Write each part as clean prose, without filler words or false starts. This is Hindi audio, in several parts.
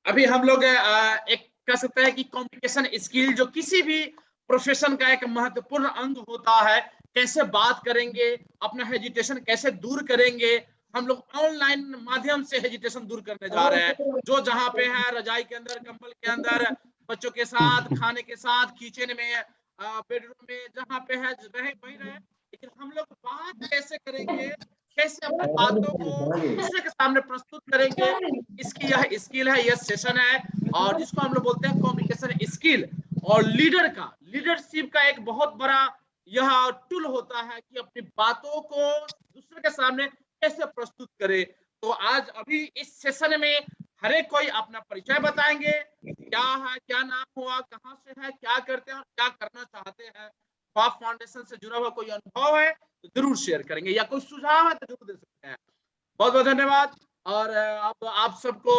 अभी हम लोग एक कह सकते हैं कि कम्युनिकेशन स्किल जो किसी भी प्रोफेशन का एक महत्वपूर्ण अंग होता है, कैसे बात करेंगे, अपना हेजिटेशन कैसे दूर करेंगे। हम लोग ऑनलाइन माध्यम से हेजिटेशन दूर करने जा रहे हैं। जो जहाँ पे है, रजाई के अंदर, कंबल के अंदर, बच्चों के साथ, खाने के साथ, किचन में, बेडरूम में, जहाँ पे है रहे वही रहे। लेकिन हम लोग बात कैसे करेंगे, कैसे अपनी बातों को दूसरे के सामने प्रस्तुत करेंगे, इसकी यह स्किल है, यह सेशन है। और जिसको हम लोग बोलते हैं कम्युनिकेशन स्किल। और लीडरशिप का एक बहुत बड़ा यह टूल होता है कि अपनी बातों को दूसरे के सामने कैसे प्रस्तुत करे। तो आज अभी इस सेशन में हर एक कोई अपना परिचय बताएंगे, क्या है, क्या नाम हुआ, कहाँ से है, क्या करते हैं और क्या करना चाहते हैं। फाफ फाउंडेशन से जुड़ा हुआ कोई अनुभव है तो जरूर शेयर करेंगे, या कोई सुझाव है तो जरूर दे सकते हैं। बहुत बहुत धन्यवाद। और अब आप सबको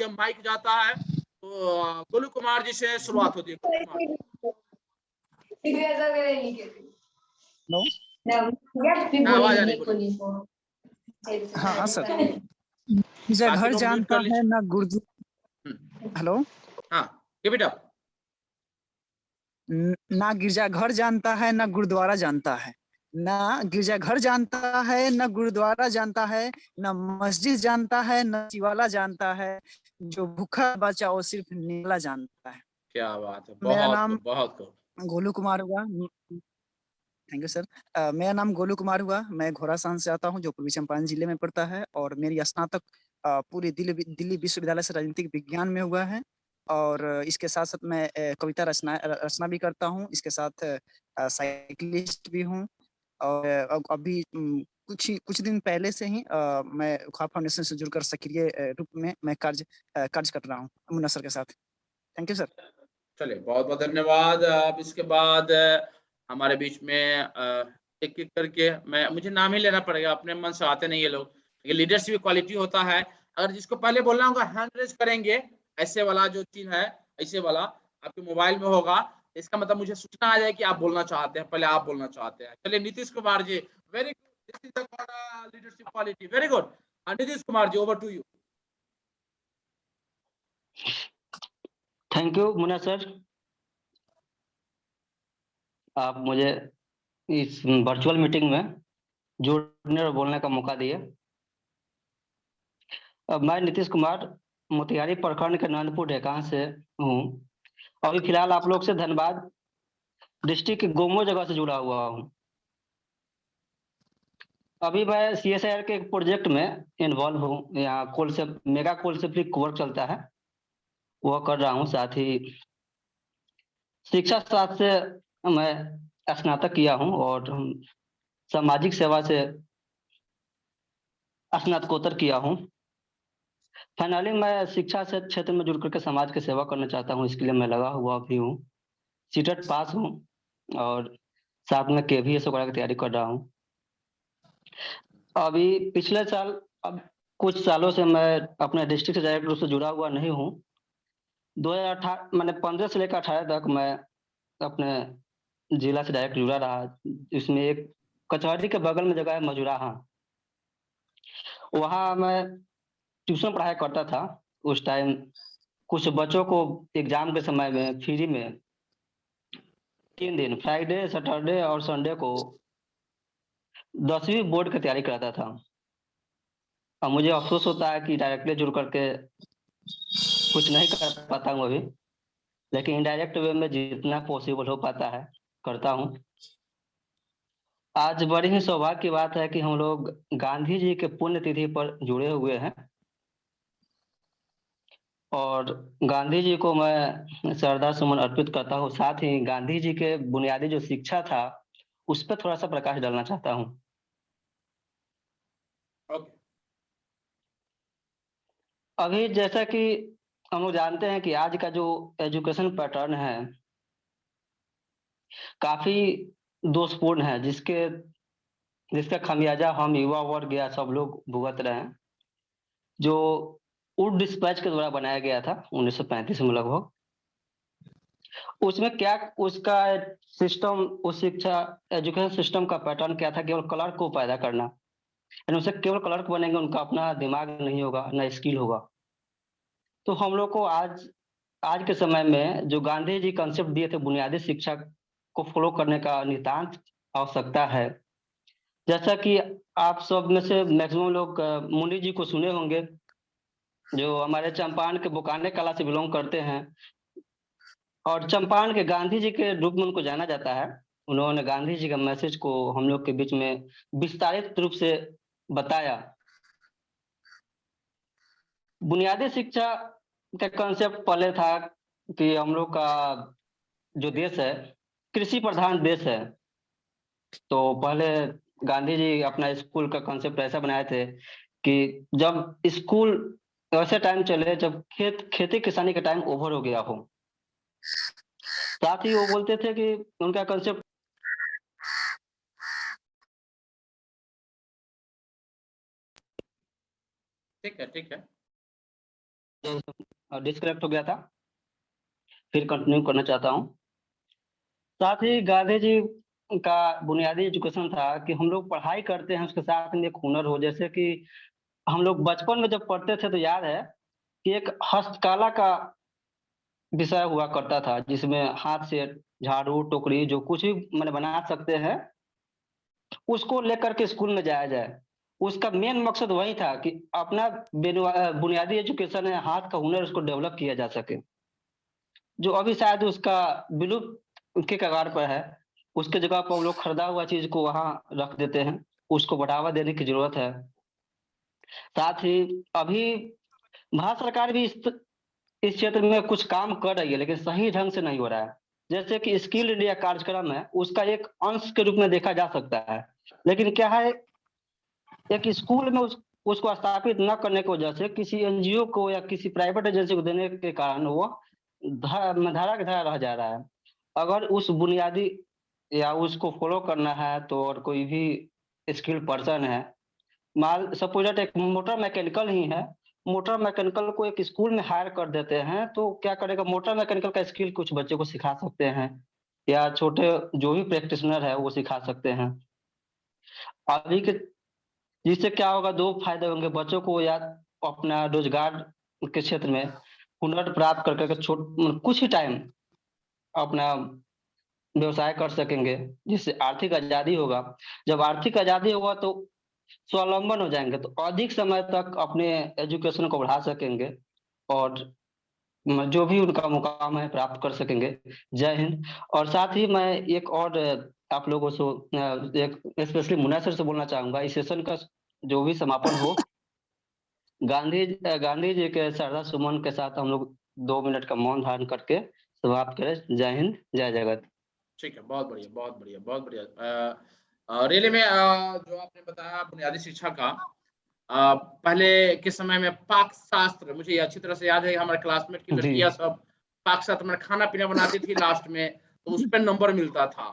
यह माइक जाता है, तो गोलू कुमार जी से शुरुआत होती है। गोलू कुमार जी। आवाज आ रही है। हाँ सर। गिरजा घर जानता है ना गुरुद्वारा। हेलो। हाँ, कीप इट अप। ना गिरजा घर जानता है ना गुरुद्वारा जानता है, ना गिरजा घर जानता है ना गुरुद्वारा जानता है, ना मस्जिद जानता है ना शिवाला जानता है, जो भूखा बचा वो सिर्फ नीला जानता है। क्या बात है, मेरा नाम बहुत गोलू कुमार हुआ। Thank you sir. मेरा नाम गोलू कुमार हुआ। मैं घोड़ासान से आता हूँ जो पूर्वी चंपारण जिले में पड़ता है, और मेरी स्नातक पूरी दिल्ली विश्वविद्यालय से राजनीतिक विज्ञान में हुआ है। और इसके साथ साथ मैं कविता रचना भी करता हूँ। इसके साथ साइकिलिस्ट भी हूँ। और अभी कुछ दिन पहले से ही मैं ख्वाब फाउंडेशन से जुड़कर सक्रिय रूप में मैं कार्य कर रहा हूँ मुन्ना सर के साथ। Thank you sir. चलिए, बहुत बहुत धन्यवाद। अब इसके बाद हमारे बीच में एक एक करके मुझे नाम ही लेना पड़ेगा, अपने मन से आते नहीं ये लोग। ये लीडरशिप क्वालिटी होता है। अगर जिसको पहले बोलना होगा हैंड रेज करेंगे, ऐसे वाला जो चिन्ह है, ऐसे वाला आपके मोबाइल में होगा, इसका मतलब मुझे सूचना आ जाए कि आप बोलना चाहते हैं, पहले आप बोलना चाहते हैं। चलिए Nitish Kumar ji, very good, this is the leadership quality, very good. Nitish Kumar ji, over to you. Thank you Munna sir, आप मुझे इस वर्चुअल मीटिंग में जुड़ने और बोलने का मौका दिए। मैं नीतीश कुमार मोतिहारी प्रखंड के नंदपुर ढेकान से हूँ। अभी फिलहाल आप लोग से धनबाद डिस्ट्रिक्ट के गोमो जगह से जुड़ा हुआ हूँ। अभी मैं CSIR के एक प्रोजेक्ट में इन्वॉल्व हूँ। यहाँ मेगा कोल से वर्क चलता है, वह कर रहा हूँ। साथ ही शिक्षा शास्त्र से मैं स्नातक किया हूँ और सामाजिक सेवा से स्नातकोत्तर किया हूँ। फाइनली मैं शिक्षा से क्षेत्र में जुड़ करके समाज की सेवा करना चाहता हूँ, इसके लिए मैं लगा हुआ भी हूँ। सीटेट पास हूँ और साथ में KVS वगैरह की तैयारी कर रहा हूँ। अभी पिछले साल, अब कुछ सालों से मैं अपने डिस्ट्रिक्ट से डायरेक्ट रूप से जुड़ा हुआ नहीं हूँ। 2018 मैंने 15 से लेकर 18 तक मैं अपने जिला से डायरेक्ट जुड़ा रहा। इसमें एक कचहरी के बगल में जगह है मजुराहा, वहाँ मैं ट्यूशन पढ़ाया करता था। उस टाइम कुछ बच्चों को एग्जाम के समय में फ्री में 3 दिन, फ्राइडे, सैटरडे और संडे को 10वीं बोर्ड की तैयारी कराता था। अब मुझे अफसोस होता है कि डायरेक्टली जुड़ करके कुछ नहीं कर पाता हूँ अभी, लेकिन इनडायरेक्ट वे में जितना पॉसिबल हो पाता है करता हूँ। आज बड़ी ही सौभाग्य की बात है कि हम लोग गांधी जी के पुण्यतिथि पर जुड़े हुए हैं, और गांधी जी को मैं श्रद्धा सुमन अर्पित करता हूँ। साथ ही गांधी जी के बुनियादी जो शिक्षा था उस पर थोड़ा सा प्रकाश डालना चाहता हूँ। अभी जैसा कि हम लोग जानते हैं कि आज का जो एजुकेशन पैटर्न है काफी दोषपूर्ण है, जिसका खामियाजा हम युवा वर्ग या सब लोग भुगत रहे हैं। जो वुड डिस्पैच के द्वारा बनाया गया था 1935 में लगभग, उसमें क्या उसका सिस्टम, उस शिक्षा एजुकेशन सिस्टम का पैटर्न क्या था? केवल क्लर्क को पैदा करना, यानी उसे केवल क्लर्क बनेंगे, उनका अपना दिमाग नहीं होगा, ना स्किल होगा। तो हम लोग को आज के समय में जो गांधी जी कंसेप्ट दिए थे बुनियादी शिक्षा को फॉलो करने का नितांत आवश्यकता है। जैसा कि आप सब में से मैक्सिमम लोग मुनि जी को सुने होंगे, जो हमारे चंपारण के बोकाने कला से बिलोंग करते हैं और चंपारण के गांधी जी के रूप में उनको जाना जाता है। उन्होंने गांधी जी का मैसेज को हम लोग के बीच में विस्तारित रूप से बताया। बुनियादी शिक्षा का कंसेप्ट पहले था कि हम लोग का जो देश है कृषि प्रधान देश है, तो पहले गांधी जी अपना स्कूल का कंसेप्ट ऐसा बनाए थे कि जब स्कूल ऐसे टाइम चले जब खेती किसानी का टाइम ओवर हो गया हो। साथ ही वो बोलते थे कि उनका कंसेप्ट ठीक है, ठीक है। डिस्कनेक्ट हो गया था, फिर कंटिन्यू करना चाहता हूँ। साथ ही गांधी जी का बुनियादी एजुकेशन था कि हम लोग पढ़ाई करते हैं उसके साथ में एक हुनर हो। जैसे कि हम लोग बचपन में जब पढ़ते थे तो याद है कि एक हस्तकला का विषय हुआ करता था, जिसमें हाथ से झाड़ू टोकरी जो कुछ भी मैंने बना सकते हैं उसको लेकर के स्कूल में जाया जाए। उसका मेन मकसद वही था कि अपना बुनियादी एजुकेशन है, हाथ का हुनर उसको डेवलप किया जा सके, जो अभी शायद उसका विलुप्त के कगार पर है। उसके जगह पर हम लोग खरीदा हुआ चीज को वहां रख देते हैं, उसको बढ़ावा देने की जरूरत है। साथ ही अभी भारत सरकार भी इस क्षेत्र में कुछ काम कर रही है, लेकिन सही ढंग से नहीं हो रहा है। जैसे कि स्किल इंडिया कार्यक्रम है, उसका एक अंश के रूप में देखा जा सकता है, लेकिन क्या है एक स्कूल में उसको स्थापित न करने की वजह से किसी एनजीओ को या किसी प्राइवेट एजेंसी को देने के कारण वो धारा की धारा रह जा रहा है। अगर उस बुनियादी या उसको फॉलो करना है तो और कोई भी स्किल पर्सन है, मान सपोज एक मोटर मैकेनिकल ही है, मोटर मैकेनिकल को एक स्कूल में हायर कर देते हैं तो क्या करेगा, मोटर मैकेनिकल का स्किल कुछ बच्चे को सिखा सकते हैं या छोटे जो भी प्रैक्टिशनर है वो सिखा सकते हैं। अभी के जिससे क्या होगा, दो फायदे होंगे बच्चों को, या अपना रोजगार के क्षेत्र में हुनर प्राप्त करके कुछ ही टाइम अपना व्यवसाय कर सकेंगे, जिससे आर्थिक आजादी होगा। जब आर्थिक आजादी होगा तो स्वावलंबन हो जाएंगे, तो अधिक समय तक अपने एजुकेशन को बढ़ा सकेंगे और जो भी उनका मुकाम है प्राप्त कर सकेंगे। जय हिंद। और साथ ही मैं एक और आप लोगों से एक स्पेशली मुन्ना सर से बोलना चाहूंगा, इस सेशन का जो भी समापन हो गांधी जी के श्रद्धा सुमन के साथ हम लोग 2 मिनट का मौन धारण करके समाप्त करें। जय हिंद, जय जगत। ठीक है, बहुत बढ़िया, बहुत बढ़िया, बहुत बढ़िया। रियली में जो आपने बताया बुनियादी शिक्षा का, पहले के समय में पाक शास्त्र, मुझे अच्छी तरह से याद है हमारे क्लासमेट की जी लड़कियां सब पाक शास्त्र में खाना पीना बनाती थी लास्ट में, तो उस पर नंबर मिलता था।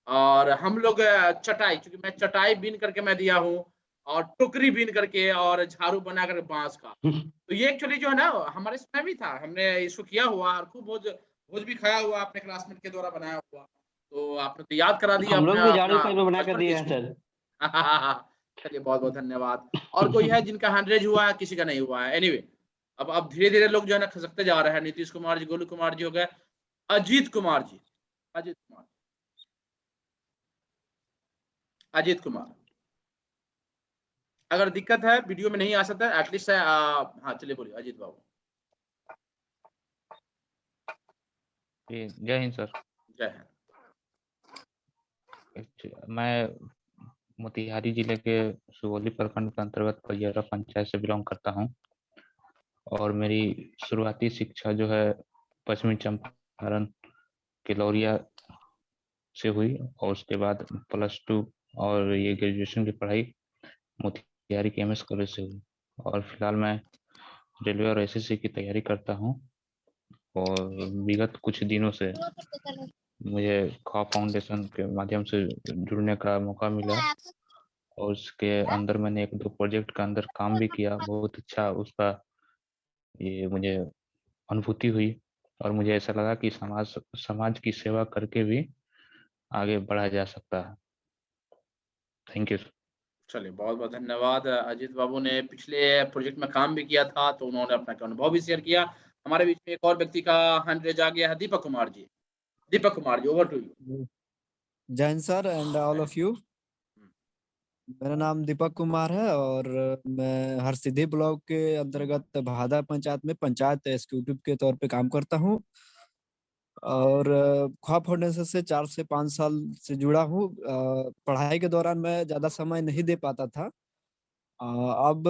और हम लोग चटाई, क्योंकि मैं चटाई बीन करके मैं दिया हूँ, और टोकरी बीन करके और झाड़ू बना कर बांस का, तो ये एक्चुअली जो है ना हमारे समय भी था, हमने इसको किया हुआ और खूब भोज भोज भी खाया हुआ अपने क्लासमेट के द्वारा बनाया हुआ। तो आपने तो याद करा दिया हम लोग अपना भी झाड़ू अपना कहीं पे बना कर बचपन की दिए हैं स्कूल। सर। चलिए, बहुत बहुत धन्यवाद। और कोई है जिनका 100 हुआ है, किसी का नहीं हुआ है? एनीवे, अब धीरे धीरे लोग जो है ना खसकते जा रहे हैं। नीतीश कुमार जी, गोलू कुमार जी हो गए, अजीत कुमार जी, अजीत कुमार, अजीत कुमार। अगर दिक्कत है वीडियो में नहीं आ सकता एटलीस्ट, हाँ चलिए बोलिए अजीत बाबू। जय हिंद सर। जय हिंद। मैं मोतिहारी जिले के सुगौली प्रखंड के अंतर्गत परियारा पंचायत से बिलोंग करता हूं, और मेरी शुरुआती शिक्षा जो है पश्चिमी चंपारण के लौरिया से हुई, और उसके बाद +2 और ये ग्रेजुएशन की पढ़ाई मोतिहारी के MS कॉलेज से हुई। और फिलहाल मैं रेलवे और SSC की तैयारी करता हूं, और विगत कुछ दिनों से मुझे खा फाउंडेशन के माध्यम से जुड़ने का मौका मिला, और उसके अंदर मैंने 1-2 प्रोजेक्ट का अंदर काम भी किया। बहुत अच्छा उसका ये मुझे अनुभूति हुई, और मुझे ऐसा लगा कि समाज की सेवा करके भी आगे बढ़ा जा सकता है। Thank you. चलिए, बहुत बहुत धन्यवाद। अजीत बाबू ने पिछले प्रोजेक्ट में काम भी किया था, तो उन्होंने अपना अनुभव भी शेयर किया। हमारे बीच में एक और व्यक्ति का हैंड रेज आ गया है, Deepak Kumar ji. Deepak Kumar ji, over to you. Jain sir and all of you. मेरा नाम दीपक कुमार है और मैं हरसिद्धि ब्लॉक के अंतर्गत भादा पंचायत में पंचायत एग्जीक्यूटिव के तौर पे काम करता हूँ और ख्वाब फाउंडेशन से 4 से 5 साल से जुड़ा हूँ। पढ़ाई के दौरान मैं ज्यादा समय नहीं दे पाता था। अब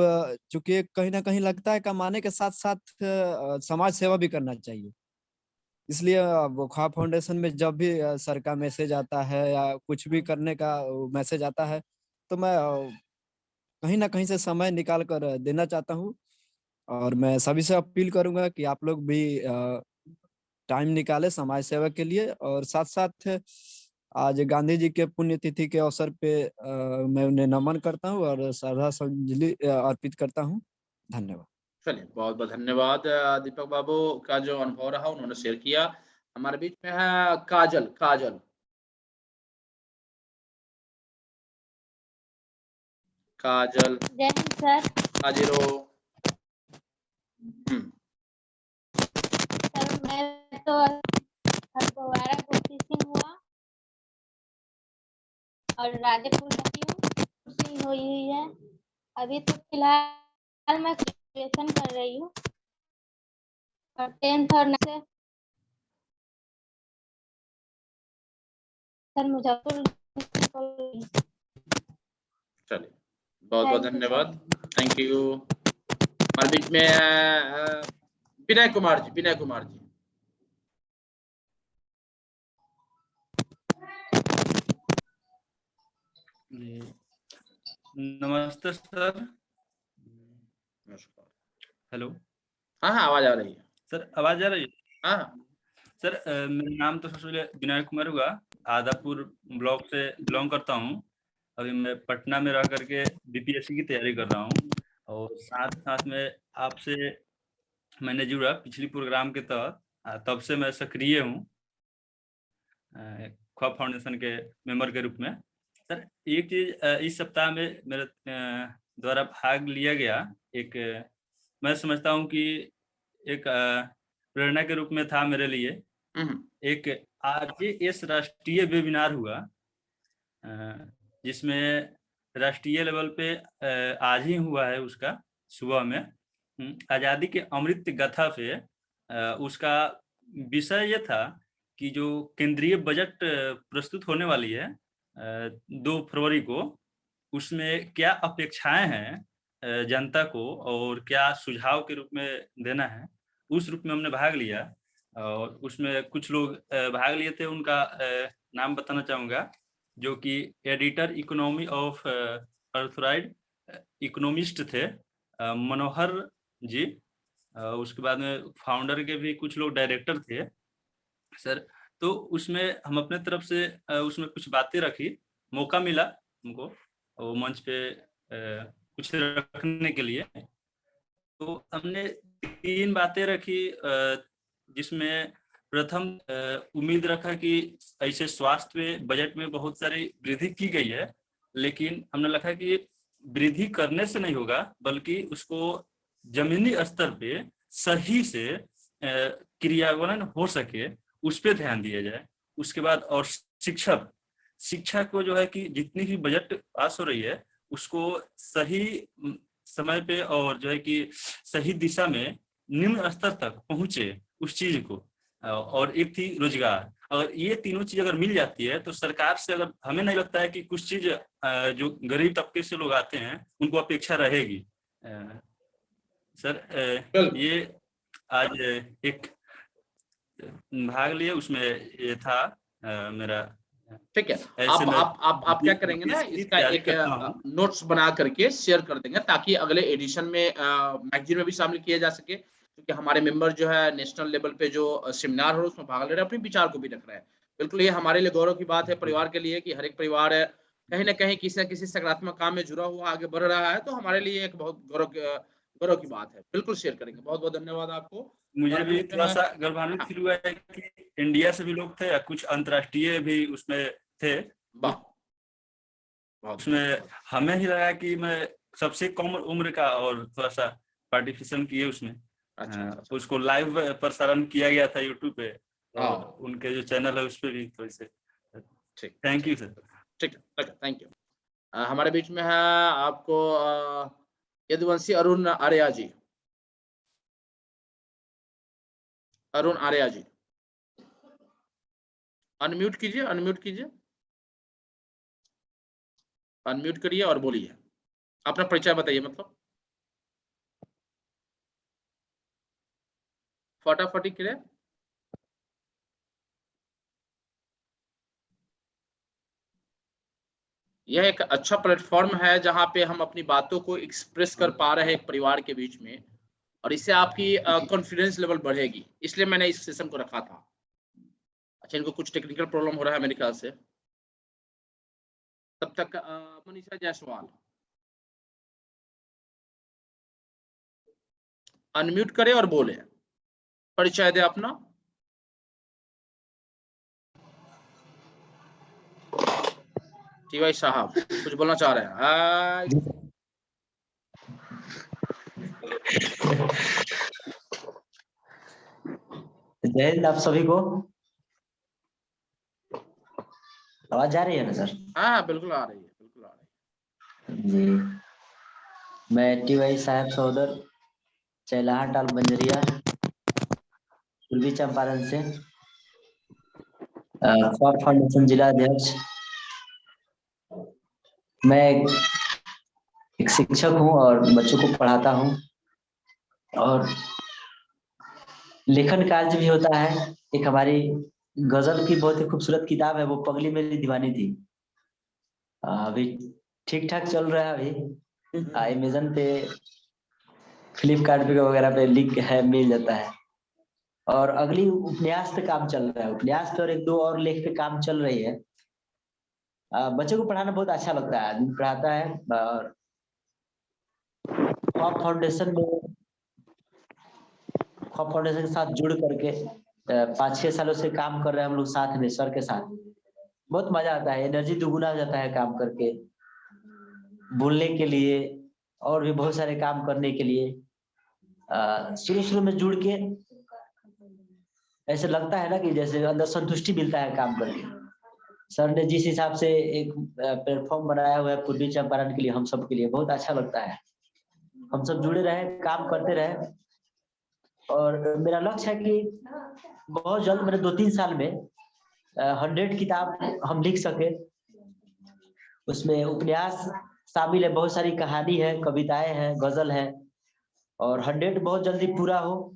चूंकि कहीं ना कहीं लगता है कमाने के साथ साथ समाज सेवा भी करना चाहिए, इसलिए वो ख्वाब फाउंडेशन में जब भी सर का मैसेज आता है या कुछ भी करने का मैसेज आता है तो मैं कहीं ना कहीं से समय निकाल कर देना चाहता हूँ। और मैं सभी से अपील करूंगा कि आप लोग भी टाइम निकाले समाज सेवा के लिए। और साथ साथ आज गांधी जी के पुण्यतिथि के अवसर पे मैं उन्हें नमन करता हूँ और श्रद्धांजलि अर्पित करता हूँ। धन्यवाद। चलिए, बहुत बहुत धन्यवाद। दीपक बाबू का जो अनुभव रहा उन्होंने शेयर किया। हमारे बीच में है काजल। काजल काजल जय हिंद सर। हाजिर हो। सर मैं तो हरदोबारा कोचिंग हुआ और राजेपुर लगी हूँ, कोचिंग हुई है। अभी तो फिलहाल मैं ग्रेजुएशन कर रही हूँ और 10th और 9th सर मुजफ्फरपुर। चलिए, बहुत बहुत Thank you, धन्यवाद। Thank you. हमारे बीच में विनय कुमार जी। विनय कुमार जी, नमस्ते सर। नमस्कार। हेलो। हाँ हाँ, आवाज आ रही है। सर आवाज आ रही है? हाँ हाँ। सर मेरा नाम तो सबसे पहले विनय कुमार हुआ, आदापुर ब्लॉक से बिलोंग करता हूँ। अभी मैं पटना में रह करके बीपीएससी की तैयारी कर रहा हूँ और साथ साथ में आपसे मैंने जुड़ा पिछली प्रोग्राम के तहत, तब से मैं सक्रिय हूँ ख्वाब फाउंडेशन के मेंबर के रूप में। सर एक चीज इस सप्ताह में मेरे द्वारा भाग लिया गया, एक मैं समझता हूँ कि एक प्रेरणा के रूप में था मेरे लिए। एक RJS राष्ट्रीय वेबिनार हुआ जिसमें राष्ट्रीय लेवल पे आज ही हुआ है, उसका सुबह में आजादी के अमृत गाथा पे उसका विषय ये था कि जो केंद्रीय बजट प्रस्तुत होने वाली है 2 फरवरी को, उसमें क्या अपेक्षाएं हैं जनता को और क्या सुझाव के रूप में देना है, उस रूप में हमने भाग लिया। और उसमें कुछ लोग भाग लिए थे, उनका नाम बताना चाहूँगा, जो कि एडिटर इकोनॉमी ऑफ अर्थराइड इकोनॉमिस्ट थे मनोहर जी। उसके बाद में फाउंडर के भी कुछ लोग डायरेक्टर थे सर। तो उसमें हम अपने तरफ से उसमें कुछ बातें रखी, मौका मिला हमको वो मंच पे कुछ रखने के लिए। तो हमने 3 बातें रखी जिसमें प्रथम उम्मीद रखा कि ऐसे स्वास्थ्य में बजट में बहुत सारी वृद्धि की गई है, लेकिन हमने लिखा कि वृद्धि करने से नहीं होगा, बल्कि उसको जमीनी स्तर पे सही से क्रियान्वयन हो सके, उस पर ध्यान दिया जाए। उसके बाद और शिक्षा को जो है कि जितनी भी बजट पास हो रही है उसको सही समय पे और जो है कि सही दिशा में निम्न स्तर तक पहुंचे उस चीज को। और एक थी रोजगार। अगर ये तीनों चीज अगर मिल जाती है तो सरकार से, अगर हमें नहीं लगता है कि कुछ चीज जो गरीब तबके से लोग आते हैं उनको अपेक्षा रहेगी। सर ये आज एक भाग लिए, उसमें ये था मेरा। ठीक है, आप क्या करेंगे ना, इसका एक नोट्स बना करके शेयर कर देंगे ताकि अगले एडिशन में मैगजीन में भी शामिल किया जा सके, क्योंकि हमारे मेंबर जो है नेशनल लेवल पे जो सेमिनार हो उसमें भाग ले रहे हैं, अपने विचार को भी रख रहे हैं। बिल्कुल, ये हमारे लिए गौरव की बात है, परिवार के लिए, कि हर एक परिवार कहीं ना कहीं किसी न किसी सकारात्मक काम में जुड़ा हुआ आगे बढ़ रहा है, तो हमारे लिए एक बहुत गौरव की बात है। बिल्कुल शेयर करेंगे। बहुत बहुत धन्यवाद आपको। मुझे भी थोड़ा सा गर्वान्वित फील हुआ है कि इंडिया से भी लोग थे, कुछ अंतर्राष्ट्रीय भी उसमें थे। वाह बहुत उसमें हमें ही लगा कि मैं सबसे कम उम्र का और थोड़ा सा पार्टिसिपेशन किए उसमें। अच्छा। उसको लाइव प्रसारण किया गया था यूट्यूब पे और हाँ। उनके जो चैनल है उस पे भी, तो इसे ठीक थैंक यू सर। ठीक है, थैंक यू। हमारे बीच में है आपको यदुवंशी अरुण आर्या जी। अरुण आर्या जी, अनम्यूट कीजिए, अनम्यूट कीजिए, अनम्यूट करिए और बोलिए, अपना परिचय बताइए, मतलब फटाफटी करिए। यह एक अच्छा प्लेटफॉर्म है जहां पे हम अपनी बातों को एक्सप्रेस कर पा रहे हैं एक परिवार के बीच में, और इससे आपकी कॉन्फिडेंस लेवल बढ़ेगी, इसलिए मैंने इस सेशन को रखा था। अच्छा, इनको कुछ टेक्निकल प्रॉब्लम हो रहा है मेरे ख्याल से। तब तक मनीषा जायसवाल अनम्यूट करें और बोले, परिचय दे अपना। टीवाई साहब कुछ बोलना चाह रहे हैं? जय हिंद आप सभी को। आवाज जा रही है ना सर? हाँ बिल्कुल आ रही है, बिल्कुल आ रही है। जी, मैं टीवाई साहब सहोदर चैलाहा टाल बंजरिया पूर्वी चंपारण से ख्वाब फाउंडेशन जिला अध्यक्ष। मैं एक शिक्षक हूं और बच्चों को पढ़ाता हूं और लेखन कार्य भी होता है। एक हमारी गजल की बहुत ही खूबसूरत किताब है, वो पगली मेरी दीवानी थी, अभी ठीक ठाक चल रहा है। अभी अमेज़न पे, फ्लिपकार्ट पे वगैरह पे लिंक है, मिल जाता है। और अगली उपन्यास पे काम चल रहा है, उपन्यास पे और एक दो और लेख पे काम चल रही है। बच्चों को पढ़ाना बहुत अच्छा लगता है, आदमी पढ़ाता है। और ख्वाब फाउंडेशन के साथ जुड़ करके 5-6 सालों से काम कर रहे हैं हम लोग साथ में, सर के साथ। बहुत मजा आता है, एनर्जी दुगुना हो जाता है काम करके, बोलने के लिए और भी बहुत सारे काम करने के लिए। शुरू में जुड़ के ऐसे लगता है ना कि जैसे अंदर संतुष्टि मिलता है काम करके। सर ने जिस हिसाब से एक प्लेटफॉर्म बनाया हुआ है पूर्वी चंपारण के लिए, हम सब के लिए बहुत अच्छा लगता है। हम सब जुड़े रहे, काम करते रहे, और मेरा लक्ष्य है कि बहुत जल्द, मेरे 2-3 साल में 100 किताब हम लिख सके। उसमें उपन्यास शामिल है, बहुत सारी कहानी है, कविताएं हैं, गजल है, और 100 बहुत जल्दी पूरा हो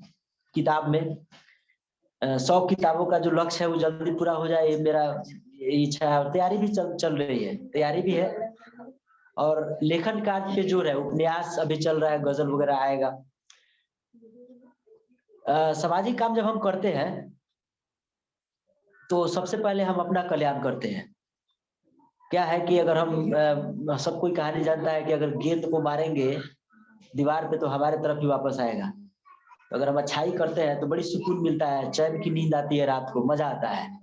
किताब में। 100 किताबों का जो लक्ष्य है वो जल्दी पूरा हो जाए, ये मेरा इच्छा है। और तैयारी भी चल रही है, तैयारी भी है। और लेखन कार्य पे जोर है, उपन्यास अभी चल रहा है, गजल वगैरह आएगा। सामाजिक काम जब हम करते हैं तो सबसे पहले हम अपना कल्याण करते हैं। क्या है कि अगर हम सब कोई कहानी जानता है कि अगर गेंद को मारेंगे दीवार पे तो हमारे तरफ ही वापस आएगा। तो अगर हम अच्छाई करते हैं तो बड़ी सुकून मिलता है, चैन की नींद आती है, रात को मजा आता है।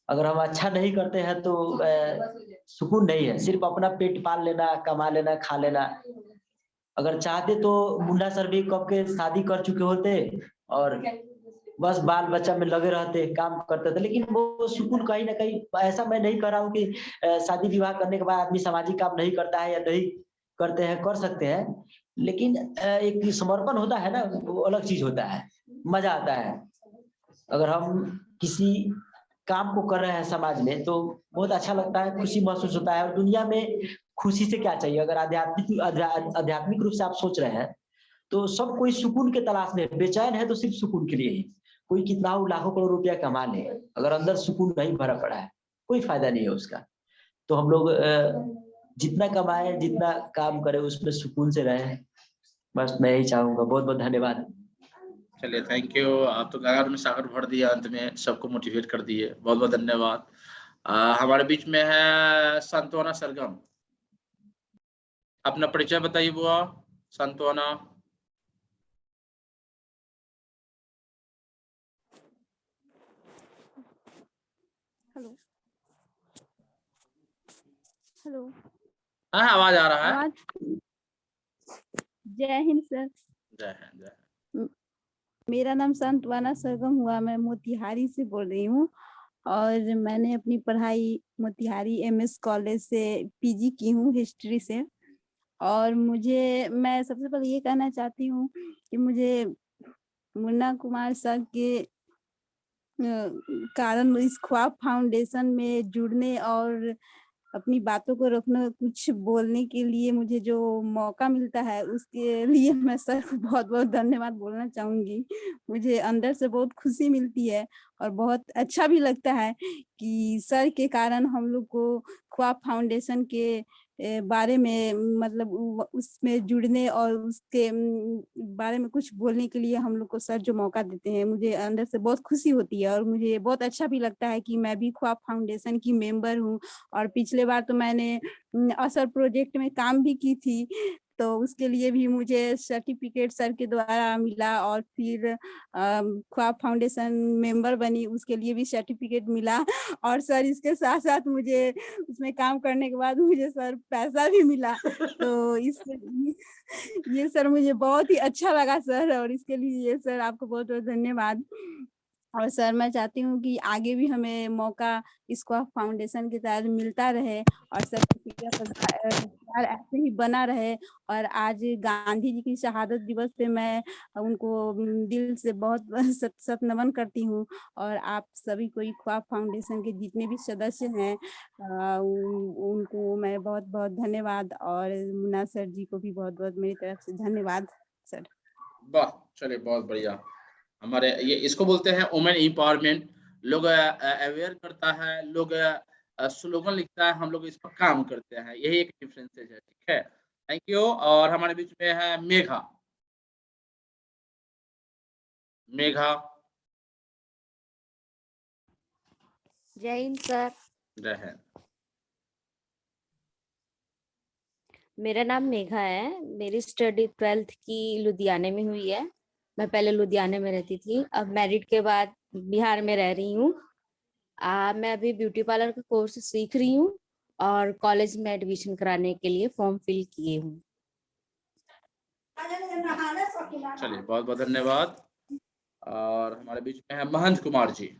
अगर हम अच्छा नहीं करते हैं तो सुकून नहीं है, सिर्फ अपना पेट पाल लेना, कमा लेना, खा लेना। अगर चाहते तो मुन्ना सर भी कब के शादी कर चुके होते और बस बाल बच्चा में लगे रहते, काम करते थे। लेकिन वो सुकून कहीं ना कहीं, ऐसा मैं नहीं कर रहा हूँ कि शादी विवाह करने के बाद आदमी सामाजिक काम नहीं करता है या नहीं करते हैं, कर सकते हैं। लेकिन एक समर्पण होता है ना, वो अलग चीज होता है, मजा आता है। अगर हम किसी काम को कर रहे हैं समाज में तो बहुत अच्छा लगता है, खुशी महसूस होता है। और दुनिया में खुशी से क्या चाहिए? अगर आध्यात्मिक रूप से आप सोच रहे हैं तो सब कोई सुकून के तलाश में बेचैन है, तो सिर्फ सुकून के लिए ही। कोई कितना लाखों करोड़ रुपया कमा ले, अगर अंदर सुकून नहीं भरा पड़ा है, कोई फायदा नहीं है उसका। तो हम लोग जितना कमाए, जितना काम करे, उसमें सुकून से रहे, बस मैं यही चाहूंगा। बहुत बहुत धन्यवाद। चलिए, थैंक यू। आप तो गागर में सागर भर दिए, अंत में सबको मोटिवेट कर दिए, बहुत बहुत धन्यवाद। हमारे बीच में है सांत्वना सरगम। अपना परिचय बताइए बुआ, सांत्वना। हेलो हेलो, हाँ, आवाज आ रहा है। आवाज। जय हिंद सर। जय हिंद, जय हिंद। मेरा नाम संतवाना सरगम हुआ, मैं मोतिहारी से बोल रही हूँ और मैंने अपनी पढ़ाई मोतिहारी एमएस कॉलेज से पीजी की हूँ हिस्ट्री से। और मैं सबसे पहले ये कहना चाहती हूँ कि मुझे मुन्ना कुमार सर के कारण इस ख्वाब फाउंडेशन में जुड़ने और अपनी बातों को रखना, कुछ बोलने के लिए मुझे जो मौका मिलता है उसके लिए मैं सर को बहुत बहुत धन्यवाद बोलना चाहूंगी। मुझे अंदर से बहुत खुशी मिलती है और बहुत अच्छा भी लगता है कि सर के कारण हम लोग को ख्वाब फाउंडेशन के बारे में मतलब उसमें जुड़ने और उसके बारे में कुछ बोलने के लिए हम लोग को सर जो मौका देते हैं, मुझे अंदर से बहुत खुशी होती है और मुझे बहुत अच्छा भी लगता है कि मैं भी ख्वाब फाउंडेशन की मेंबर हूँ। और पिछले बार तो मैंने असर प्रोजेक्ट में काम भी की थी, तो उसके लिए भी मुझे सर्टिफिकेट सर के द्वारा मिला और फिर ख्वाब फाउंडेशन मेंबर बनी, उसके लिए भी सर्टिफिकेट मिला। और सर इसके साथ साथ मुझे उसमें काम करने के बाद मुझे सर पैसा भी मिला। तो ये सर मुझे बहुत ही अच्छा लगा सर, और इसके लिए ये सर आपको बहुत बहुत धन्यवाद। और सर मैं चाहती हूँ कि आगे भी हमें मौका इस ख्वाब फाउंडेशन के तहत मिलता रहे और सब प्यार ऐसे ही बना रहे। और आज गांधी जी की शहादत दिवस पे मैं उनको दिल से बहुत सत सत नमन करती हूँ। और आप सभी कोई ख्वाब फाउंडेशन के जितने भी सदस्य हैं उनको मैं बहुत बहुत धन्यवाद, और मुन्ना सर जी को भी बहुत बहुत मेरी तरफ से धन्यवाद सर। वाह, चलिए बहुत बढ़िया। हमारे ये इसको बोलते हैं वुमेन एम्पावरमेंट। लोग अवेयर करता है, लोग स्लोगन लिखता है, हम लोग इस पर काम करते हैं, यही एक डिफरेंसेस है। ठीक है, थैंक यू। और हमारे बीच में है मेघा। मेघा। जय हिंद सर। जय हिंद। मेरा नाम मेघा है, मेरी स्टडी 12th की लुधियाने में हुई है। मैं पहले लुधियाने में रहती थी, अब मैरिड के बाद बिहार में रह रही हूँ। मैं अभी ब्यूटी पार्लर का कोर्स सीख रही हूँ और कॉलेज में एडमिशन कराने के लिए फॉर्म फिल किए हूँ। चलिए बहुत बहुत धन्यवाद। और हमारे बीच में है महंत कुमार जी।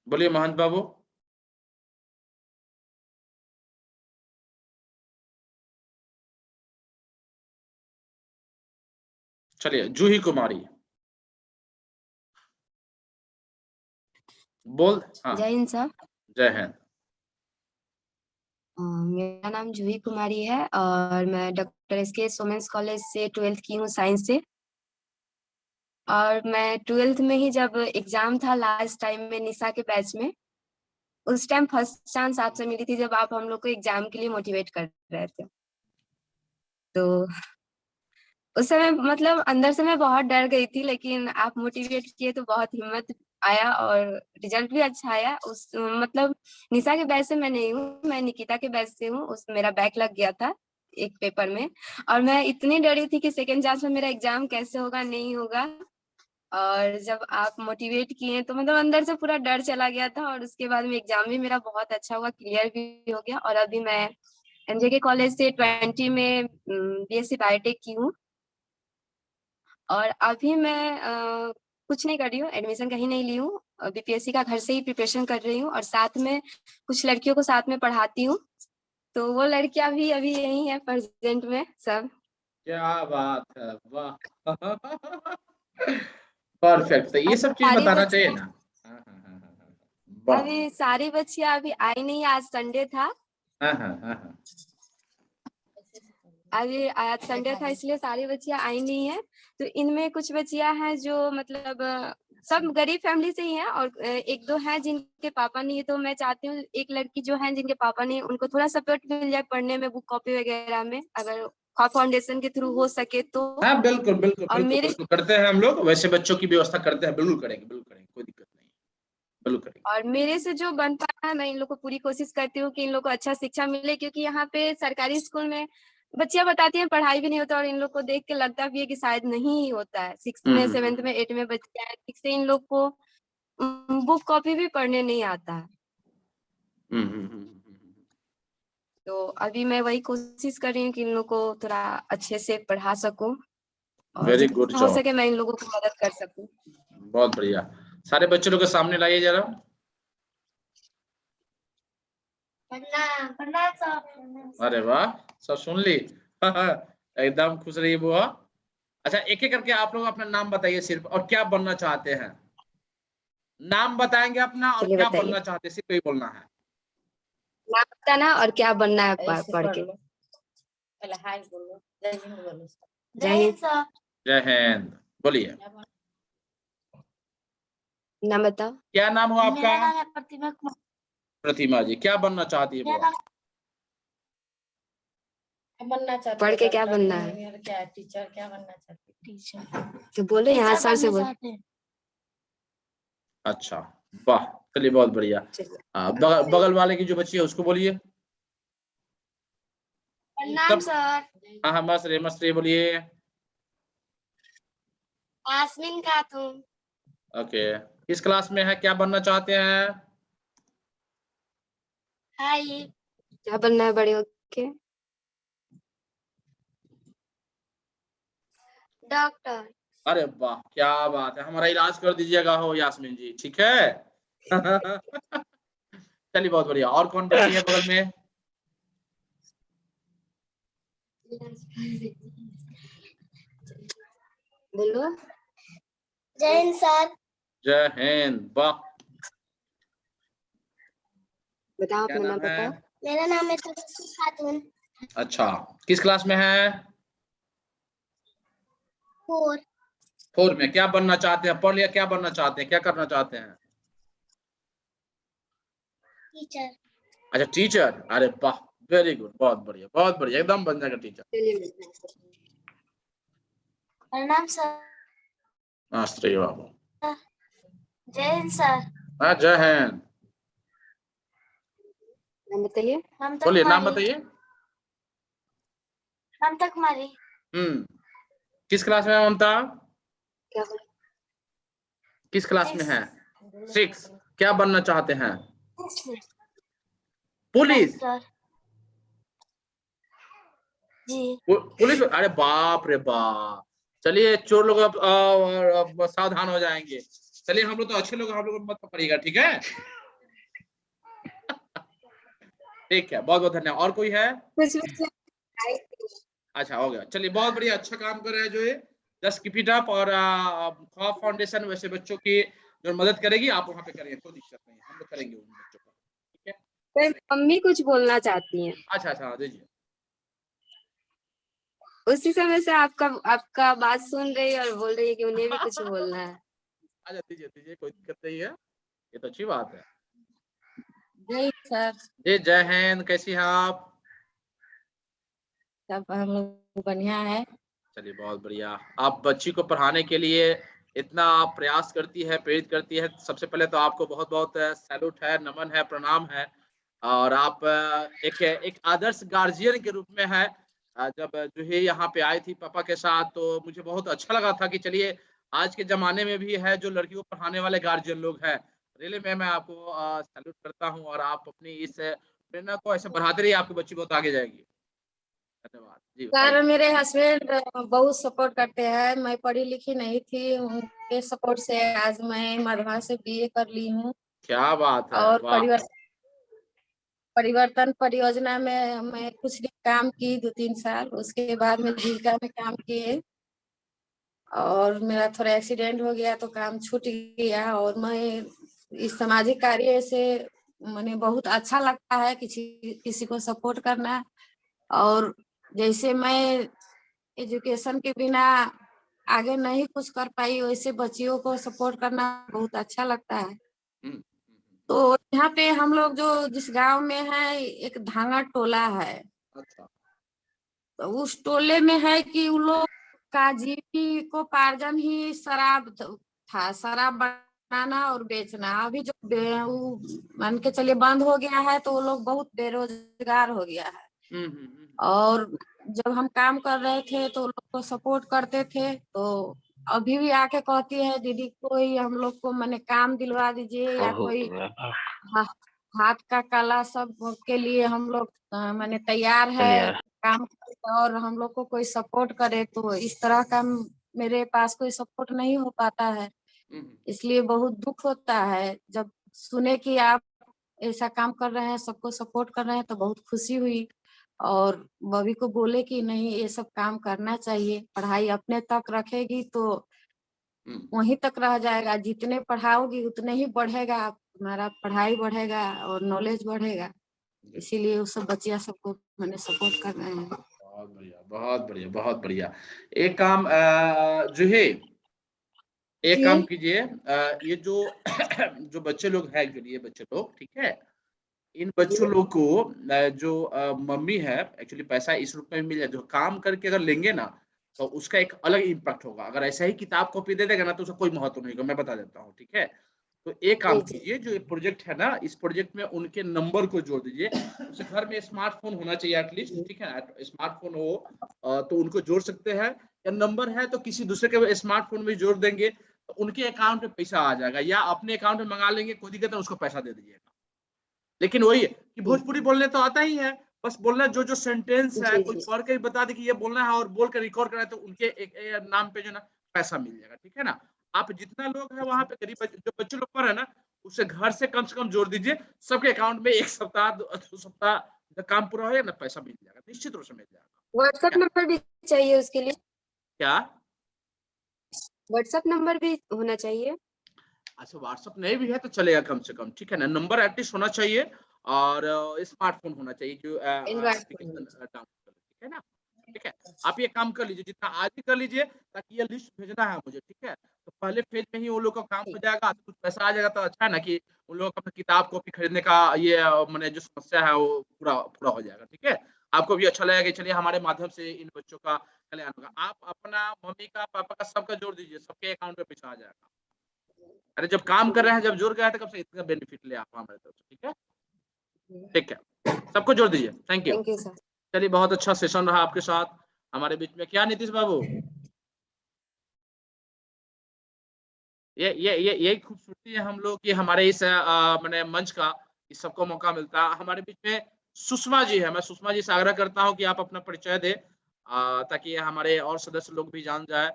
बोलिए महंत बाबू। चलिए जूही कुमारी बोल। हाँ, जय हिंद सर। जय हिंद। मेरा नाम जूही कुमारी है और मैं डॉक्टर एसके वुमेन्स कॉलेज से 12th की हूँ साइंस से। और मैं 12th में ही जब एग्जाम था लास्ट टाइम में निशा के बैच में, उस टाइम फर्स्ट चांस आपसे मिली थी जब आप हम लोग को एग्जाम के लिए मोटिवेट कर रहे थे। तो उस समय मतलब अंदर से मैं बहुत डर गई थी, लेकिन आप मोटिवेट किए तो बहुत हिम्मत आया और रिजल्ट भी अच्छा आया। उस मतलब निशा के बैच से मैं नहीं हूँ, मैं निकिता के बैच से हूँ। उस मेरा बैक लग गया था एक पेपर में और मैं इतनी डरी थी कि सेकेंड चांस में मेरा एग्जाम कैसे होगा नहीं होगा। और जब आप मोटिवेट किए तो मतलब अंदर से पूरा डर चला गया था और उसके बाद में एग्जाम भी मेरा बहुत अच्छा हुआ, क्लियर भी हो गया। और अभी मैं एनजेके कॉलेज से 20 में बीएससी बायोटेक की हूँ। और अभी मैं कुछ नहीं कर रही हूँ, एडमिशन कहीं नहीं ली हूँ, बीपीएससी का घर से ही प्रिपरेशन कर रही हूँ और साथ में कुछ लड़कियों को साथ में पढ़ाती हूँ। तो वो लड़कियां भी अभी यही है प्रेजेंट में सब। क्या बात है, वाह। परफेक्ट, तो ये सब चीज सारी बताना चाहिए बच्चियां ना। हाँ, हाँ, हाँ, हाँ, हाँ। वाह। अभी सारी बच्चियां अभी आई नहीं, आज संडे था। हाँ, हाँ, हाँ, हाँ। अभी आज संडे था इसलिए सारी बच्चियां आई नहीं है। तो इनमें कुछ बच्चियां हैं जो मतलब सब गरीब फैमिली से ही हैं और एक दो हैं जिनके पापा नहीं है। तो मैं चाहती हूँ एक लड़की जो है जिनके पापा नहीं, उनको थोड़ा सपोर्ट मिल जाए पढ़ने में, बुक कॉपी वगैरह में, अगर ख्वाब फाउंडेशन के थ्रू हो सके तो। हाँ, बिल्कुल बिल्कुल और बिल्कुल मेरे बिल्कुल करते हैं हम लोग, वैसे बच्चों की व्यवस्था करते हैं, बिल्कुल करेंगे, बिल्कुल करेंगे, कोई दिक्कत नहीं, बिल्कुल करेंगे। और मेरे से जो बन पाता है मैं इन लोग को पूरी कोशिश करती हूँ कि इन लोग को अच्छा शिक्षा मिले, क्योंकि यहाँ पे सरकारी स्कूल में बच्चियां बताती हैं पढ़ाई भी नहीं होता और इन लोग को देख के लगता भी है कि शायद नहीं ही होता है। 6th में 7th में 8th में बच्चे हैं, ठीक से इन लोग को बुक कॉपी भी पढ़ने नहीं आता है। तो अभी मैं वही कोशिश कर रही हूँ कि इन लोग को थोड़ा अच्छे से पढ़ा सकूं और वेरी जितना गुड हो जॉब, सके मैं इन लोगों की मदद कर सकूं। बहुत बढ़िया। सारे बच्चे लोग के सामने लाइए जरा। अरे वाह, सब सुन ली। एकदम खुश रही बुआ। अच्छा, एक एक करके आप लोग अपना नाम बताइए सिर्फ, और क्या बनना चाहते हैं। नाम बताएंगे अपना और चलिए क्या बताइए। बनना चाहते हैं, सिर्फ यही बोलना है। नाम बताना और क्या बनना है पढ़ के। जय हिंद सर। जय हिंद, बोलिए। नाम बताओ। क्या नाम हुआ मेरा आपका? नाम है प्रतिमा कुमार। प्रतिमा जी, क्या बनना चाहती है मेरा बुआ? नाम बनना चाहते पढ़ हैं के क्या डॉक्टर, बनना है? इंजीनियर, क्या टीचर, क्या बनना चाहते हैं? टीचर। तो बोले यहाँ टीचर सर से बनना बोल। चाहते हैं। अच्छा, वाह, चलिए बहुत बढ़िया। बगल वाले की जो बच्ची है उसको बोलिए। प्रणाम सर। हाँ हाँ, मस्त रे बोलिए। आसमीन खातून। ओके, किस क्लास में है, क्या बनना चाहते हैं? हाय। क्या बनना है बड़े होके? डॉक्टर। अरे वाह, क्या बात है, हमारा इलाज कर दीजिएगा हो यास्मीन जी, ठीक है। चलिए बहुत बढ़िया। और कौन बच्ची है बगल में? बोलो। जय हिंद सर। जय हिंद, वाह। बताओ क्या अपना नाम नाम है? बताओ। मेरा नाम है तस्वीर खातून। अच्छा, किस क्लास में है? 4। 4 में। क्या बनना चाहते हैं, पढ़ लिया, क्या बनना चाहते हैं, क्या करना चाहते हैं? टीचर। अच्छा, टीचर। अरे वाह, वेरी गुड, बहुत बढ़िया, एकदम बन जाएगा टीचर। प्रणाम सर। मस्त रहिए बाबू। जय हिंद सर। हाँ, जय हिंद। नाम बताइए। बोलिए, नाम बताइए। ममता कुमारी। किस क्लास में है ममता? क्या किस क्लास में है? 6। क्या बनना चाहते हैं? पुलिस। जी। पुलिस। अरे बाप रे बाप। चलिए, चोर लोग अब सावधान हो जाएंगे। चलिए, हम लोग तो अच्छे लोग, हम लोग को मत पकड़िएगा, ठीक है। ठीक है, बहुत बहुत धन्यवाद। और कोई है? अच्छा, हो गया। चलिए, बहुत बढ़िया, अच्छा काम कर रहे हैं जो ये। Just keep it up. और खौफ फाउंडेशन वैसे बच्चों की जो मदद करेगी, आप वहाँ पे करेंगे, कोई दिक्कत नहीं है, हम लोग करेंगे उन बच्चों को, ठीक है। मम्मी कुछ बोलना चाहती हैं। अच्छा, दीजिए। उसी समय से आपका बात सुन रही है और बोल रही है कि उन्हें भी कुछ बोलना है। अच्छा, दीजिए, कोई दिक्कत नहीं है, ये तो अच्छी बात है। जय सर। जी, जय हिंद। कैसी हैं आप? सब हम लोग बढ़िया है। चलिए, बहुत बढ़िया। आप बच्ची को पढ़ाने के लिए इतना प्रयास करती है, प्रेरित करती है, सबसे पहले तो आपको बहुत बहुत सैल्यूट है, नमन है, प्रणाम है। और आप एक आदर्श गार्जियन के रूप में है। जब जो है यहाँ पे आई थी पापा के साथ, तो मुझे बहुत अच्छा लगा था कि चलिए, आज के जमाने में भी है जो लड़की को पढ़ाने वाले गार्जियन लोग हैं। रियली मैं आपको सैल्यूट करता हूँ। और आप अपनी इस प्रेरणा को ऐसे बढ़ाते रहिए, आपकी बच्ची बहुत आगे जाएगी। धन्यवाद जी। सर, मेरे हस्बैंड बहुत सपोर्ट करते हैं। मैं पढ़ी लिखी नहीं थी, उनके सपोर्ट से आज मैं मधवा से BA कर ली हूँ। क्या बात है, और वाह। परिवर्तन परियोजना में मैं कुछ दिन काम की, 2-3 साल। उसके बाद में जीविका में काम किए और मेरा थोड़ा एक्सीडेंट हो गया तो काम छूट गया। और मैं इस सामाजिक कार्य से मैंने बहुत अच्छा लगता है किसी को सपोर्ट करना। और जैसे मैं एजुकेशन के बिना आगे नहीं कुछ कर पाई, वैसे बच्चियों को सपोर्ट करना बहुत अच्छा लगता है। तो यहाँ पे हम लोग जो जिस गांव में है, एक धांगा टोला है। अच्छा। तो उस टोले में है कि उन लोग का जीविकोपार्जन ही शराब था, शराब बनाना और बेचना। अभी जो मान के चलिए बंद हो गया है, तो वो लोग बहुत बेरोजगार हो गया है। और जब हम काम कर रहे थे तो लोग को सपोर्ट करते थे, तो अभी भी आके कहती है दीदी कोई हम लोग को मैंने काम दिलवा दीजिए या कोई हाथ का कला सब के लिए हम लोग मैंने तैयार है काम करने, और हम लोग को कोई सपोर्ट करे। तो इस तरह का मेरे पास कोई सपोर्ट नहीं हो पाता है, इसलिए बहुत दुख होता है जब सुने कि आप ऐसा काम कर रहे हैं, सबको सपोर्ट कर रहे हैं, तो बहुत खुशी हुई। और बॉबी को बोले कि नहीं ये सब काम करना चाहिए, पढ़ाई अपने तक रखेगी तो वहीं तक रह जाएगा, जितने पढ़ाओगी उतने ही बढ़ेगा, तुम्हारा पढ़ाई बढ़ेगा और नॉलेज बढ़ेगा। इसीलिए वो सब बच्चियां सबको मैंने सपोर्ट कर रहे हैं। बहुत बढ़िया, बहुत बढ़िया, बहुत बढ़िया। एक काम जूही, एक काम कीजिए, ये जो जो बच्चे लोग हैं, एक्चुअली ये बच्चे लोग, ठीक है, इन बच्चों लोग को जो मम्मी है, एक्चुअली पैसा इस रूप में मिल जाए, जो काम करके अगर लेंगे ना तो उसका एक अलग इम्पैक्ट होगा। अगर ऐसा ही किताब कॉपी दे देगा ना तो उसका कोई महत्व नहीं होगा, मैं बता देता हूँ, ठीक है। तो एक काम कीजिए, जो ये प्रोजेक्ट है ना, इस प्रोजेक्ट में उनके नंबर को जोड़ दीजिए। उसे घर में स्मार्टफोन होना चाहिए एटलीस्ट, ठीक है, स्मार्टफोन हो तो उनको जोड़ सकते हैं, या नंबर है तो किसी दूसरे के स्मार्टफोन में जोड़ देंगे तो उनके अकाउंट में पैसा आ जाएगा, या अपने अकाउंट में मंगा लेंगे, कोई दिक्कत है, उसको पैसा दे दीजिएगा। लेकिन वही है कि भोजपुरी बोलने तो आता ही है, बस बोलना जो जो सेंटेंस है कोई पढ़ के बता दे कि ये बोलना है और बोल कर रिकॉर्ड करा तो उनके एक नाम पे जो ना पैसा मिल जाएगा, ठीक है ना। आप जितना लोग है वहां पे करीब जो बच्चे लोग पढ़ रहे हैं ना, उसे घर से कम जोड़ दीजिए, सबके अकाउंट में 1 सप्ताह 2 सप्ताह जब काम पूरा हो जाएगा ना पैसा मिल जाएगा, निश्चित रूप से मिल जाएगा। व्हाट्सएप नंबर भी चाहिए उसके लिए? क्या व्हाट्सएप नंबर भी होना चाहिए? अच्छा, व्हाट्सएप नहीं भी है तो चलेगा कम से कम, ठीक है ना, नंबर एटलीस्ट होना चाहिए और स्मार्टफोन होना चाहिए जो एप्लीकेशन डाउनलोड कर, ठीक है ना। ठीक है, आप ये काम कर लीजिए, जितना आज ही कर लीजिए, ताकि ये लिस्ट भेजना है मुझे, ठीक है। तो पहले फेज में ही उन लोग का काम हो जाएगा, कुछ पैसा आ जाएगा तो अच्छा है ना, कि उन लोगों को अपना किताब कॉपी खरीदने का ये मैंने जो समस्या है वो पूरा पूरा हो जाएगा, ठीक है। आपको भी अच्छा लगेगा कि चलिए हमारे माध्यम से इन बच्चों का कल्याण होगा। आप अपना मम्मी का, पापा का, सबका जोड़ दीजिए, सबके अकाउंट में पैसा आ जाएगा। अरे जब काम कर रहे हैं, जब जोड़ गया तो कब से इतना बेनिफिट ले आप हमारे तरफ से, ठीक है, ठीक है, सबको जोड़ दीजिए। Thank you sir. चलिए, बहुत अच्छा सेशन रहा आपके साथ हमारे बीच में। क्या नीतीश बाबू, यही खूबसूरती है हम लोग कि हमारे इस मैंने मंच का, इस सबको मौका मिलता है। हमारे बीच में सुषमा जी है, मैं सुषमा जी से आग्रह करता हूं कि आप अपना परिचय दें ताकि हमारे और सदस्य लोग भी जान जाए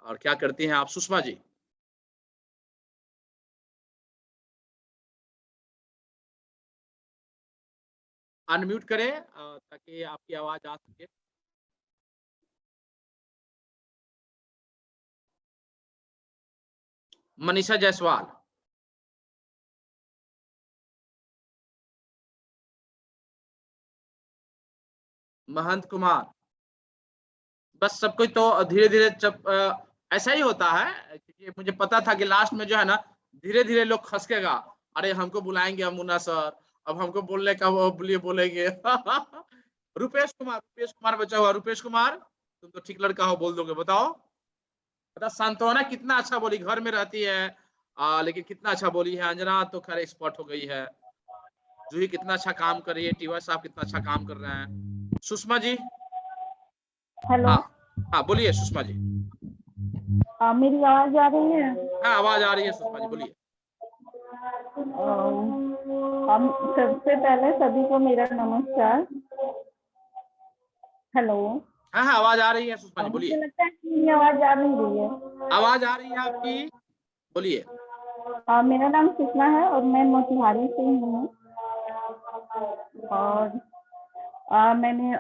और क्या करती हैं आप, सुषमा जी। अनम्यूट करें ताकि आपकी आवाज आ सके। मनीषा जायसवाल, महंत कुमार, बस सब कुछ तो धीरे धीरे ऐसा ही होता है, क्योंकि मुझे पता था कि लास्ट में जो है ना धीरे धीरे लोग खसकेगा, अरे हमको बुलाएंगे अमुना सर, अब हमको बोलने का वो बोलेंगे रुपेश कुमार बचा हुआ, रुपेश कुमार तुम तो ठीक लड़का हो, बोल दोगे, बताओ बता। सांत्वना कितना अच्छा बोली, घर में रहती है लेकिन कितना अच्छा बोली है। अंजना तो खैर एक्सपर्ट हो गई है, जूही कितना अच्छा काम कर रही है, टीवा साहब कितना अच्छा काम कर रहे हैं। सुषमा जी, हेलो, हाँ बोलिए सुषमा जी। मेरी आवाज आ रही है? हाँ आवाज आ रही है सुषमा जी, बोलिए। हम सबसे पहले सभी को मेरा नमस्कार। हेलो, हाँ हाँ आवाज आ रही है सुषमा जी, बोलिए। मुझे लगता है कि मेरी आवाज आ नहीं रही है। आवाज आ रही है आपकी, बोलिए। मेरा नाम सुषमा है और मैं मोतिहारी से हूँ, और मैंने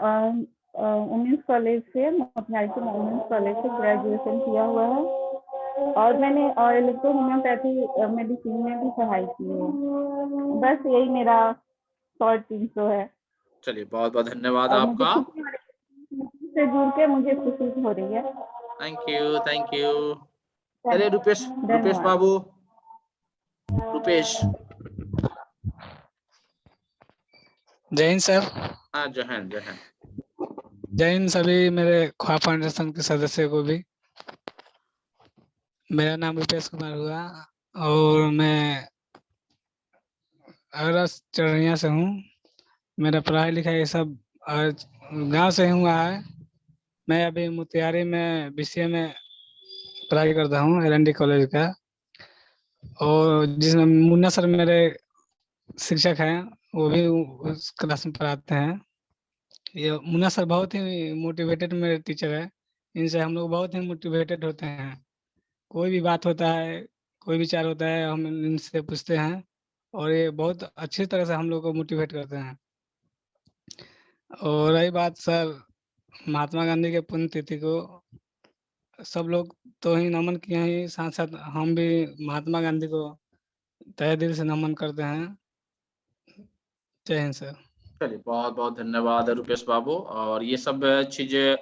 वुमेन्स कॉलेज से, मोतिहारी से वुमेन्स कॉलेज से ग्रेजुएशन किया हुआ है, और मैंने इलेक्ट्रो होम्योपैथी मेडिसिन में भी पढ़ाई की है। बस यही मेरा शॉर्ट इंट्रो है। चलिए बहुत बहुत धन्यवाद आपका, से जुड़ के मुझे खुशी हो रही है। Thank you thank you. चलिए रुपेश बाबू, रुपेश। जय हिंद सर। हाँ जय हिंद, जय हिंद। जय हिंद सभी मेरे ख्वाब फाउंडेशन के सदस्य को भी। मेरा नाम रुपेश कुमार हुआ और मैं आगरा चरनिया से हूँ। मेरा पढ़ाई लिखाई सब आज गांव से ही हुआ है। मैं अभी मोतिहारी में BCA में पढ़ाई करता हूँ, LND कॉलेज का। और जिसमें मुन्ना सर मेरे शिक्षक हैं, वो भी उस क्लास में पढ़ाते हैं। ये मुन्ना सर बहुत ही मोटिवेटेड मेरे टीचर है। इनसे हम लोग बहुत ही मोटिवेटेड होते हैं। कोई भी बात होता है, कोई विचार होता है, हम इनसे पूछते हैं और ये बहुत अच्छी तरह से हम लोग को मोटिवेट करते हैं। और रही बात सर महात्मा गांधी के पुण्यतिथि को, सब लोग तो ही नमन किए हैं, साथ साथ हम भी महात्मा गांधी को तहे दिल से नमन करते हैं। जय हिंद सर। चलिए, बहुत बहुत धन्यवाद रुपेश बाबू। और ये सब चीजें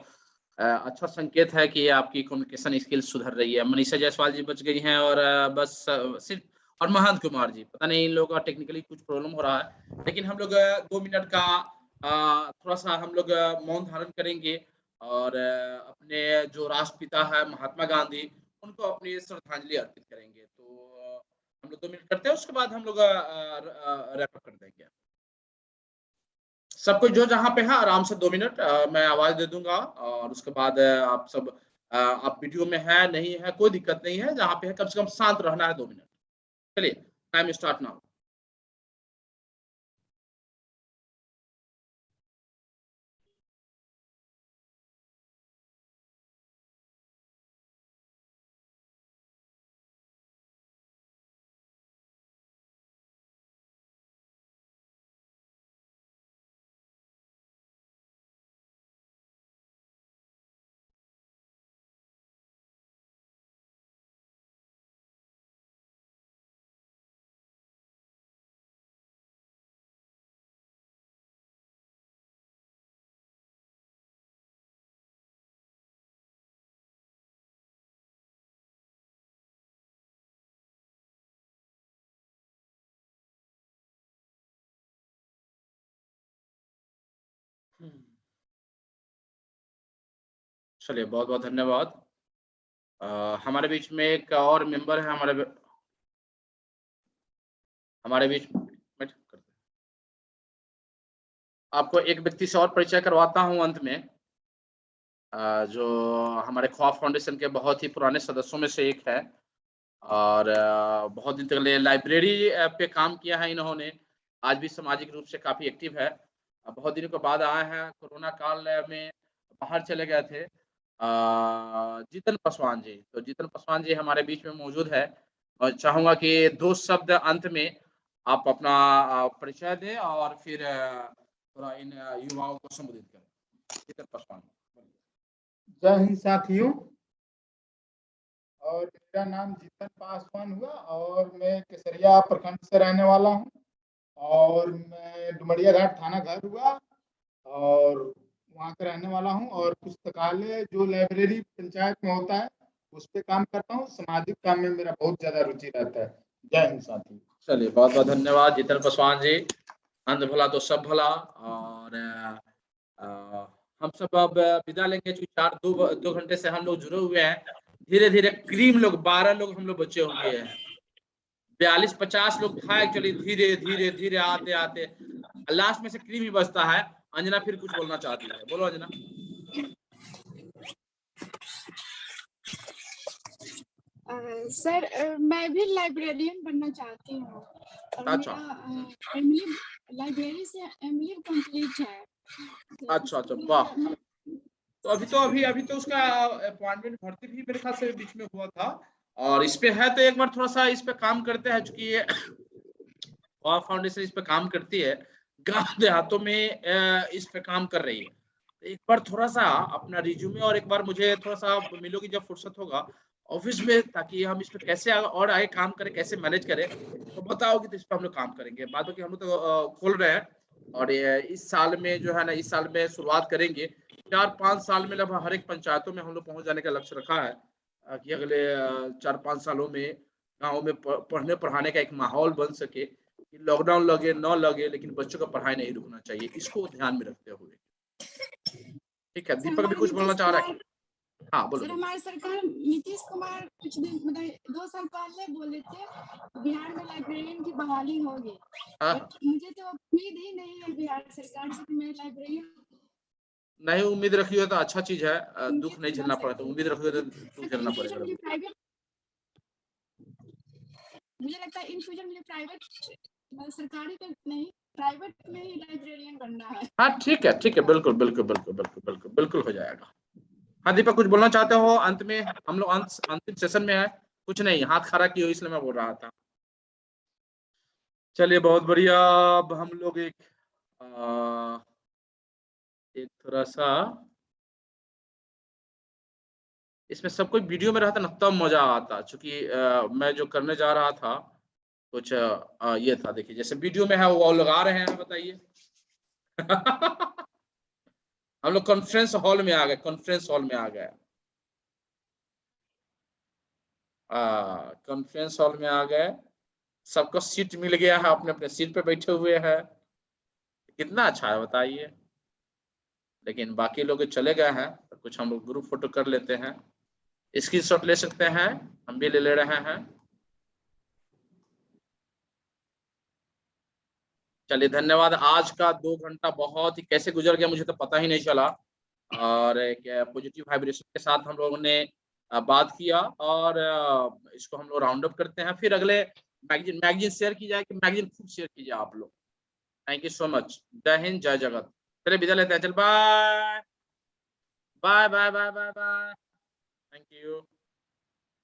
अच्छा संकेत है कि आपकी कम्युनिकेशन स्किल सुधर रही है। मनीषा जायसवाल जी बच गई हैं और बस सिर्फ, और महंत कुमार जी, पता नहीं इन लोगों का टेक्निकली कुछ प्रॉब्लम हो रहा है, लेकिन हम लोग 2 मिनट का थोड़ा सा हम लोग मौन धारण करेंगे और अपने जो राष्ट्रपिता है महात्मा गांधी, उनको अपनी श्रद्धांजलि अर्पित करेंगे। तो हम लोग 2 मिनट करते हैं, उसके बाद हम लोग रैप अप कर देंगे। सब कोई जो जहाँ पे है आराम से 2 मिनट मैं आवाज दे दूंगा और उसके बाद आप सब आप वीडियो में है नहीं है कोई दिक्कत नहीं है, जहाँ पे है कम से कम शांत रहना है 2 मिनट। चलिए, टाइम स्टार्ट नाउ। चलिए, बहुत बहुत धन्यवाद। हमारे बीच में एक और मेंबर है हमारे बीच में। आपको एक व्यक्ति से और परिचय करवाता हूं अंत में, जो हमारे ख्वाब फाउंडेशन के बहुत ही पुराने सदस्यों में से एक है और बहुत दिन तक लाइब्रेरी पे काम किया है इन्होंने। आज भी सामाजिक रूप से काफी एक्टिव है। बहुत दिनों के बाद आए हैं, कोरोना काल में बाहर चले गए थे। जीतन पासवान जी, तो जीतन पासवान जी हमारे बीच में मौजूद है और चाहूंगा कि 2 शब्द अंत में आप अपना परिचय दें और फिर थोड़ा इन युवाओं को संबोधित करें। जीतन पासवान। जय हिंद साथियों, और मेरा नाम जीतन पासवान हुआ और मैं केसरिया प्रखंड से रहने वाला हूं और मैं डुमरिया घाट थाना घर हुआ और वहां का रहने वाला हूं और पुस्तकालय जो लाइब्रेरी पंचायत में होता है उस पे काम करता हूं। सामाजिक काम में मेरा बहुत ज्यादा रुचि रहता है। जय हिंद साथियों। चलिए, बहुत बहुत धन्यवाद जीतन पासवान जी। अंत भला तो सब भला। और हम सब अब विदा लेंगे, क्योंकि 2 घंटे से हम लोग जुड़े हुए हैं। धीरे धीरे क्रीम लोग 12 लोग हम लोग बचे होंगे, 42-50 लोग था एक्चुअली। धीरे धीरे धीरे आते आते लास्ट में से क्रीम ही बचता है। अंजना फिर कुछ बोलना चाहती है, बोलो अंजना। सर मैं भी लाइब्रेरियन बनना चाहती हूँ और अच्छा। मेरा लाइब्रेरी से MLA कंप्लीट है। अच्छा, वाह। तो अभी तो उसका अपॉइंटमेंट भर्ती भी मेरे ख्याल से बीच में हुआ था और इस पे है, तो एक बार थोड़ा सा इस पे काम करते हैं, चूंकि ये फाउंडेशन इस पे काम करती है, गांव देहातों में इस पे काम कर रही है। तो एक बार थोड़ा सा अपना रिज्यूमे और एक बार मुझे थोड़ा सा मिलोगी जब फुर्सत होगा ऑफिस में, ताकि हम इस पे कैसे और आगे काम करें, कैसे मैनेज करें, तो बताओगे तो इस पे हम लोग काम करेंगे। बाद में कि हम लोग तो खोल रहे हैं और ये इस साल में जो है ना, इस साल में शुरुआत करेंगे। 4-5 साल में लगभग हर एक पंचायतों में हम लोग पहुंच जाने का लक्ष्य रखा है कि अगले 4-5 सालों में गाँव में पढ़ने पढ़ाने का एक माहौल बन सके, कि लॉकडाउन लगे न लगे लेकिन बच्चों का पढ़ाई नहीं रुकना चाहिए, इसको ध्यान में रखते हुए। ठीक है, दीपक भी कुछ बोलना चाह रहा है। हाँ बोलो। सर हमारे सरकार नीतीश कुमार कुछ दिन मतलब 2 साल पहले बोले थे बिहार में लाइब्रेरियन की बहाली होगी, बट मुझे तो उम्मीद ही नहीं है बिहार सरकार से कि मैं लाइब्रेरियन नहीं उम्मीद रखी हो तो अच्छा चीज है, दुख नहीं झेलना पड़ा तो उम्मीद रखी हो तो दुख झेलना पड़ेगा। मुझे लगता है इन फ्यूचर मुझे प्राइवेट, सरकारी तो नहीं, प्राइवेट में ही लाइब्रेरियन बनना है। हाँ ठीक है, ठीक है, बिल्कुल बिल्कुल बिल्कुल बिल्कुल बिल्कुल बिल्कुल हो जाएगा। हाँ दीपक कुछ बोलना चाहते हो अंत में? हम लोग अंतिम सेशन में है। कुछ नहीं, हाथ खड़ा की हो इसलिए मैं बोल रहा था। चलिए बहुत बढ़िया। अब हम लोग एक थोड़ा सा इसमें सब कोई वीडियो में रहता ना तब मजा आता, क्योंकि मैं जो करने जा रहा था कुछ ये था। देखिए जैसे वीडियो में है वो लोग आ रहे हैं, बताइए। हम लोग कॉन्फ्रेंस हॉल में आ गए, कॉन्फ्रेंस हॉल में आ गए, कॉन्फ्रेंस हॉल में आ गए। सबको सीट मिल गया है, अपने अपने सीट पे बैठे हुए हैं। कितना अच्छा है बताइए। लेकिन बाकी लोग चले गए हैं, तो कुछ हम लोग ग्रुप फोटो कर लेते हैं। स्क्रीनशॉट ले सकते हैं, हम भी ले रहे हैं। चलिए धन्यवाद। आज का 2 घंटा बहुत ही कैसे गुजर गया मुझे तो पता ही नहीं चला, और एक पॉजिटिव वाइब्रेशन के साथ हम लोगों ने बात किया, और इसको हम लोग राउंड अप करते हैं। फिर अगले मैगजीन शेयर की जाए कि मैगजीन खुद शेयर कीजिए आप लोग। Thank you so much. जय हिंद, जय जगत। चलिए विदा लेते हैं। चल bye bye bye bye bye bye. Thank you.